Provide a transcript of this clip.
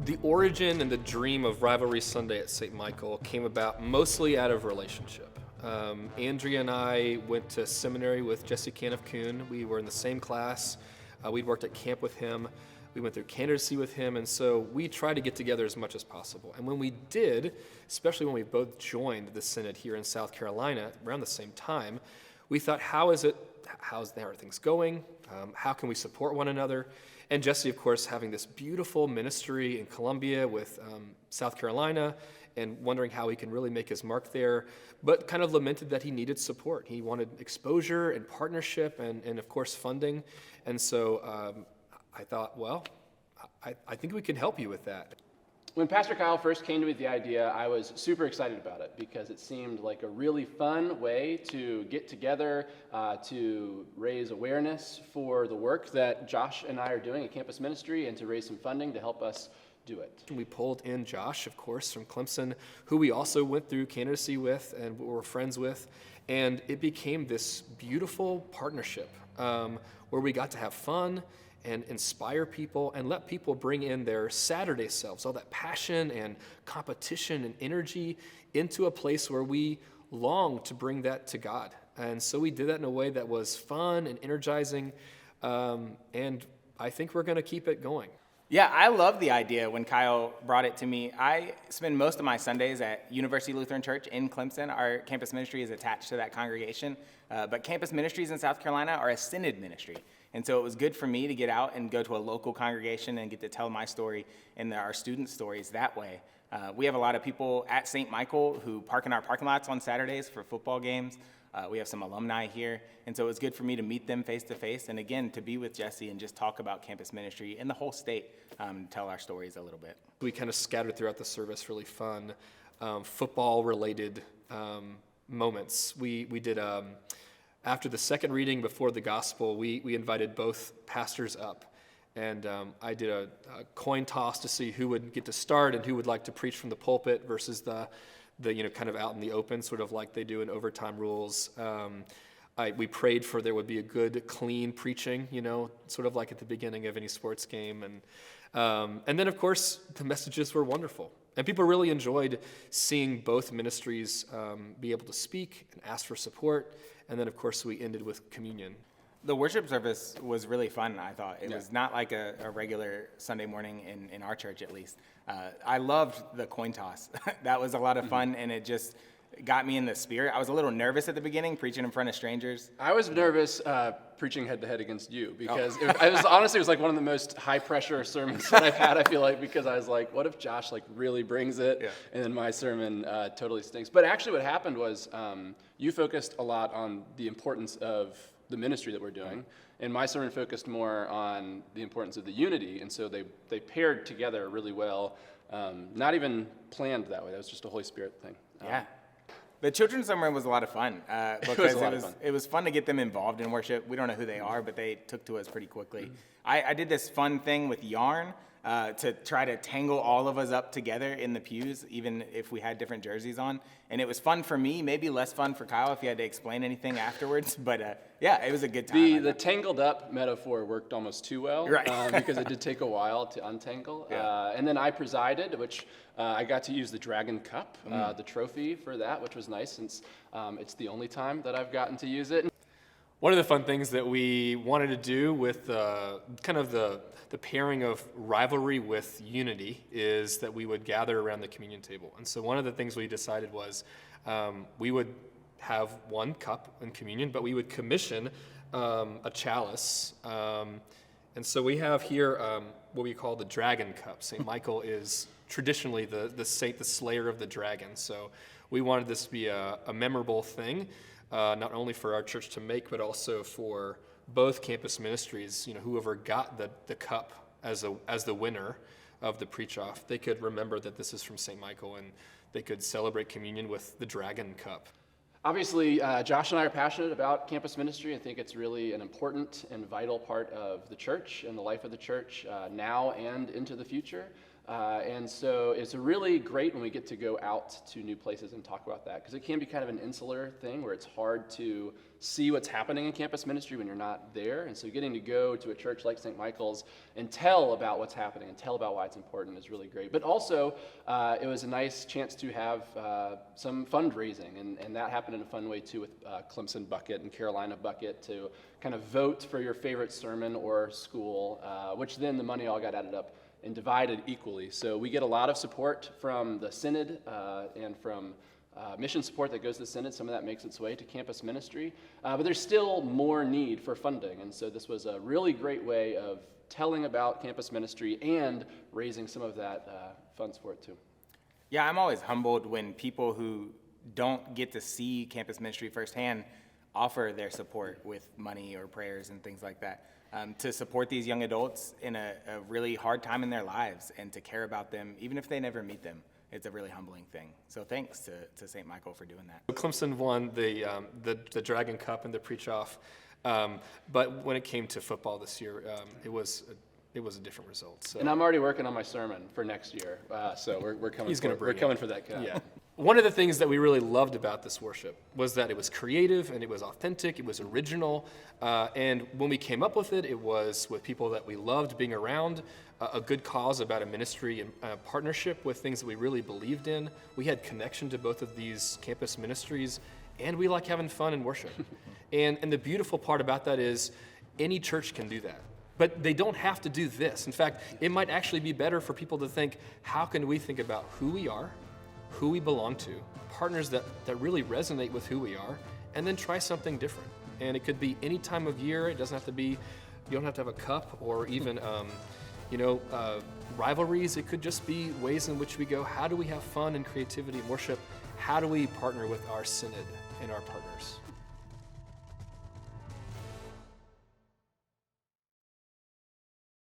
The origin and the dream of Rivalry Sunday at St. Michael came about mostly out of relationship. Andrea and I went to seminary with Jessie Canniff-Kuhn. We were in the same class. We'd worked at camp with him. We went through candidacy with him, and so we tried to get together as much as possible. And when we did, especially when we both joined the Synod here in South Carolina around the same time, we thought, how's things going? How can we support one another? And Jessie, of course, having this beautiful ministry in Columbia with South Carolina and wondering how he can really make his mark there, but kind of lamented that he needed support. He wanted exposure and partnership and of course, funding. And so I thought, well, I think we can help you with that. When Pastor Kyle first came to me with the idea, I was super excited about it because it seemed like a really fun way to get together, to raise awareness for the work that Josh and I are doing at campus ministry and to raise some funding to help us do it. We pulled in Josh, of course, from Clemson, who we also went through candidacy with and were friends with, and it became this beautiful partnership where we got to have fun and inspire people and let people bring in their Saturday selves, all that passion and competition and energy into a place where we long to bring that to God. And so we did that in a way that was fun and energizing, and I think we're going to keep it going. Yeah, I love the idea when Kyle brought it to me. I spend most of my Sundays at University Lutheran Church in Clemson. Our campus ministry is attached to that congregation, but campus ministries in South Carolina are a synod ministry. And so it was good for me to get out and go to a local congregation and get to tell my story and our students' stories that way. We have a lot of people at St. Michael who park in our parking lots on Saturdays for football games. We have some alumni here, and so it was good for me to meet them face to face, and again, to be with Jessie and just talk about campus ministry in the whole state, tell our stories a little bit. We kind of scattered throughout the service really fun football-related moments. We did, after the second reading before the gospel, we invited both pastors up, and I did a coin toss to see who would get to start and who would like to preach from the pulpit versus the kind of out in the open, sort of like they do in overtime rules. We prayed for there would be a good, clean preaching, sort of like at the beginning of any sports game. And then, of course, the messages were wonderful. And people really enjoyed seeing both ministries be able to speak and ask for support. And then, of course, we ended with communion. The worship service was really fun, I thought. It was not like a regular Sunday morning in our church, at least. I loved the coin toss. That was a lot of fun, and it just got me in the spirit. I was a little nervous at the beginning, preaching in front of strangers. I was nervous preaching head-to-head against you because it was like one of the most high-pressure sermons that I've had, I feel like, because I was like, what if Josh really brings it, and then my sermon totally stinks. But actually what happened was you focused a lot on the importance of the ministry that we're doing, and my sermon focused more on the importance of the unity, and so they paired together really well, not even planned that way. That was just a Holy Spirit thing. Yeah. The children's sermon was a lot of fun because it was fun to get them involved in worship. We don't know who they are, but they took to us pretty quickly. I did this fun thing with yarn to try to tangle all of us up together in the pews, even if we had different jerseys on. And it was fun for me, maybe less fun for Kyle if he had to explain anything afterwards. But it was a good time. The tangled up metaphor worked almost too well, right? Because it did take a while to untangle. Yeah. And then I presided, which I got to use the Dragon Cup, the trophy for that, which was nice since it's the only time that I've gotten to use it. One of the fun things that we wanted to do with kind of the pairing of rivalry with unity is that we would gather around the communion table. And so one of the things we decided was we would have one cup in communion, but we would commission a chalice. And so we have here what we call the Dragon Cup. St. Michael is traditionally the saint, the slayer of the dragon. So we wanted this to be a memorable thing. Not only for our church to make, but also for both campus ministries. Whoever got the cup as the winner of the preach-off, they could remember that this is from St. Michael, and they could celebrate communion with the Dragon Cup. Obviously, Josh and I are passionate about campus ministry. I think it's really an important and vital part of the church and the life of the church now and into the future. And so it's really great when we get to go out to new places and talk about that, because it can be kind of an insular thing where it's hard to see what's happening in campus ministry when you're not there. And so getting to go to a church like St. Michael's and tell about what's happening and tell about why it's important is really great. But also, it was a nice chance to have some fundraising, and that happened in a fun way too, with Clemson Bucket and Carolina Bucket, to kind of vote for your favorite sermon or school, which then the money all got added up and divided equally. So we get a lot of support from the Synod and from mission support that goes to the Synod. Some of that makes its way to campus ministry, but there's still more need for funding. And so this was a really great way of telling about campus ministry and raising some of that funds for it too. Yeah, I'm always humbled when people who don't get to see campus ministry firsthand offer their support with money or prayers and things like that. To support these young adults in a really hard time in their lives and to care about them, even if they never meet them. It's a really humbling thing. So thanks to St. Michael for doing that. Clemson won the Dragon Cup and the preach-off, but when it came to football this year, it was a different result. So. And I'm already working on my sermon for next year, so we're coming. We're coming for that cup. Yeah. One of the things that we really loved about this worship was that it was creative and it was authentic, it was original, and when we came up with it, it was with people that we loved being around, a good cause about a ministry and partnership with things that we really believed in. We had connection to both of these campus ministries, and we like having fun in worship. And the beautiful part about that is any church can do that. But they don't have to do this. In fact, it might actually be better for people to think, how can we think about who we are, who we belong to, partners that really resonate with who we are, and then try something different. And it could be any time of year. It doesn't have to be, you don't have to have a cup or even, rivalries. It could just be ways in which we go, how do we have fun and creativity and worship? How do we partner with our synod and our partners?